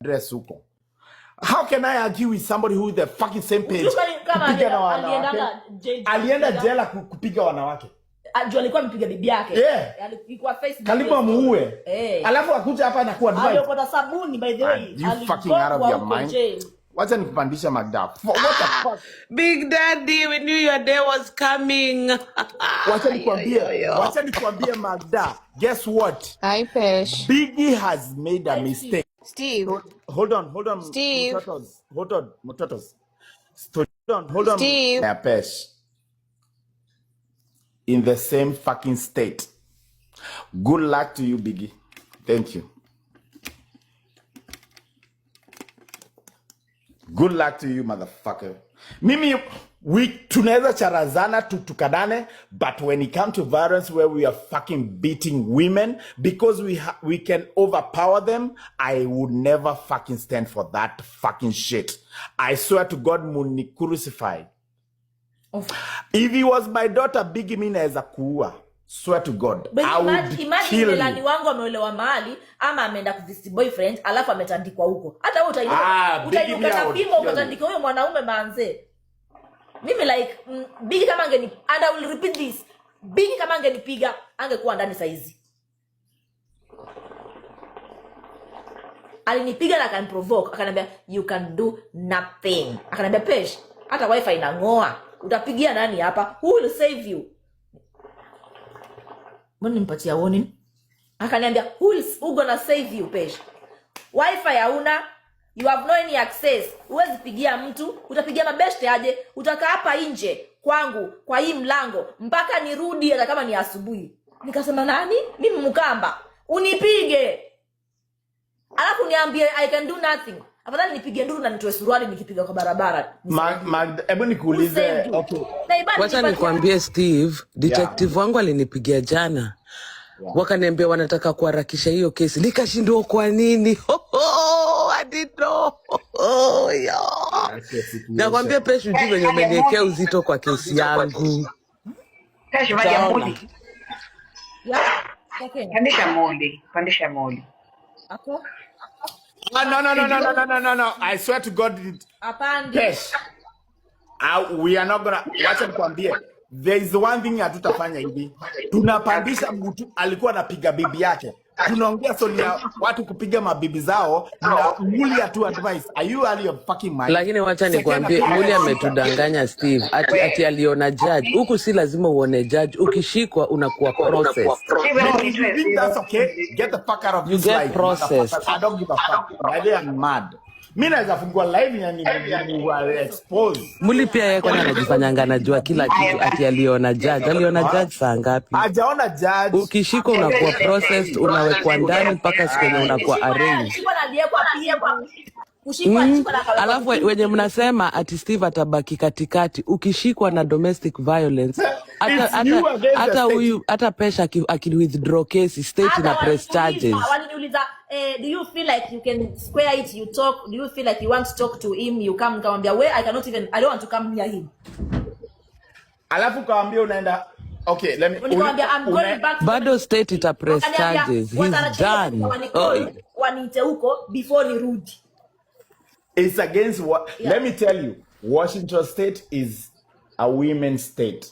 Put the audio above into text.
dress huko. How can I argue with somebody who is the fucking same page? Alienda jela kupiga wanawake. Ajua alikuwa mpiga bibi yake. Alikuwa Facebook. Kalibu amuue. Alafu akuja hapa anakuwa advice. Aliyopata sabuni by the way. You fucking out of your mind. Wacha nikupandisha Magda. What the fuck? Big Daddy, we knew your day was coming. Wacha nikwambie Magda. Guess what? Hi, Pesh. Biggie has made a mistake. Steve. Hold on. Steve. Hold on. Steve. Pesh. In the same fucking state. Good luck to you, Biggie. Thank you. Good luck to you, motherfucker. Mimi, we tunaweza charazana tukadane, but when it comes to violence where we are fucking beating women because we can overpower them, I would never fucking stand for that fucking shit. I swear to God, muni crucified. If he was my daughter, Biggie mi naweza kuua. Swear to God. But I would kill you. Melani wangu ameolewa mahali ama ameenda kuvisit boyfriend alafu ametandikwa huko. Hata wewe utainuka na pimo ukatandika huyo mwanaume manze. Mimi like Biggie kama angeni, and I will repeat this. Biggie kama angenipiga angekuwa ndani saizi. Alinipiga na akaniprovoke, akaniambia you can do nothing. Akaniambia Pesh, hata wifi inangoa. Utapigia nani hapa? Who will save you? Mbona nimpatia warning? Akaniambia who gonna save you Pesh? Wifi hauna, you have no any access. Huwezi pigia mtu, utapigia mabeste aje? Utakaa hapa nje kwangu kwa hii mlango mpaka nirudi hata kama ni asubuhi. Nikasema nani? Mimi Mkamba. Unipige. Alafu niambie I can do nothing. Afadhali nipige nduru na nitoe suruali nikipiga kwa barabara. Hebu nikuulize. Okay. Wacha nikwambie Steve, detective wangu alinipigia jana. Wakaniambia wanataka kuharakisha hiyo kesi. Nikashindwa kwa nini? I didn't know. Nakwambia Pesh ujue venye umeniwekea uzito kwa kesi yangu. Pesh vaja moli. Pandisha moli. Ako? No. I swear to God. Yes. We are not gonna. Wacha nikwambie. There is one thing hatutafanya hivi. Tunapandisha mtu alikuwa anapiga bibi yake. Tunaongea soli ya watu kupiga mabibi zao na Muli atu advice. Are you out of your fucking mind? Lakini wacha nikwambie Muli ametudanganya Steve. Ati aliona judge. Huku si lazima uone judge. Ukishikwa unakuwa process. You think that's okay? Get the fuck out of this life. You get processed. I don't give a fuck. I am mad. Mimi naweza fungua live yani expose. Muli pia yeye kwani anajifanyanga anajua kila kitu ati aliona judge. Aliona judge saa ngapi? Hajaona judge. Ukishikwa unakuwa processed, unawekwa ndani mpaka siku yenye unakuwa arraigned. Alafu wenye mnasema ati Steve atabaki katikati ukishikwa na domestic violence hata huyu hata Pesha akili withdraw case state na press charges. Waliniuliza do you feel like you can square it, you talk, do you feel like you want to talk to him, you come nikamwambia where I don't want to come near him. Alafu kaambia unaenda okay, let me I'm going back bado state ita press charges. He's done. Wanite huko before nirudi. It's against what? Let me tell you, Washington State is a women's state.